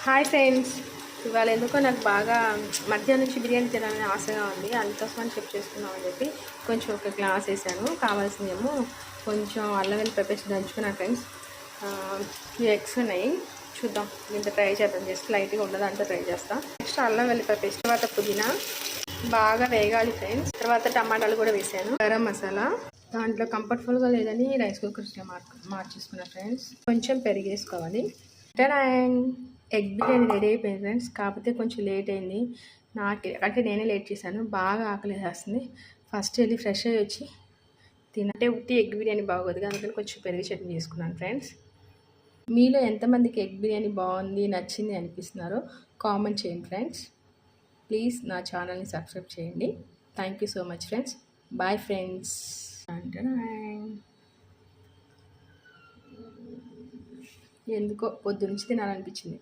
Hi friends, ఇవాళ ఎందుకో నాకు బాగా మధ్యాహ్నం నుంచి బిర్యానీ తినాలని ఆశగా ఉంది. అందుకోసమని చేసుకుందామని చెప్పి కొంచెం ఒక గ్లాస్ వేసాను. కావాల్సిందేమో కొంచెం అల్లం వెల్లుల్లి పేస్ట్ దంచుకున్నాను ఫ్రెండ్స్. ఎగ్స్ ఉన్నాయి, చూద్దాం. దీంతో ట్రై చేద్దాం. జస్ట్ లైట్గా ఉండదు అంటే ట్రై చేస్తాం. నెక్స్ట్ అల్లం వెల్లుల్లి పేస్ట్, తర్వాత పుదీనా బాగా వేగాలి ఫ్రెండ్స్. తర్వాత టమాటాలు కూడా వేసాను. గరం మసాలా దాంట్లో కంఫర్టబుల్గా లేదని రైస్ కుక్కర్స్లో మార్చేసుకున్నా ఫ్రెండ్స్. కొంచెం పెరిగేసుకోవాలి. ఎగ్ బిర్యానీ రెడీ అయిపోయింది ఫ్రెండ్స్. కాకపోతే కొంచెం లేట్ అయింది అంటే నేనే లేట్ చేశాను. బాగా ఆకలి వేస్తుంది. ఫస్ట్ వెళ్ళి ఫ్రెష్ అయ్యి వచ్చి తినంటే ఉట్టి ఎగ్ బిర్యానీ బాగోదు, అందుకని కొంచెం పెరుగు చట్నీ చేసుకున్నాను ఫ్రెండ్స్. మీలో ఎంతమందికి ఎగ్ బిర్యానీ బాగుంది, నచ్చింది అనిపిస్తున్నారో కామెంట్ చేయండి ఫ్రెండ్స్. ప్లీజ్ నా ఛానల్ని సబ్స్క్రైబ్ చేయండి. Thank you so much friends. Bye friends. ఎందుకో పొద్దునుంచి తినాలనిపించింది.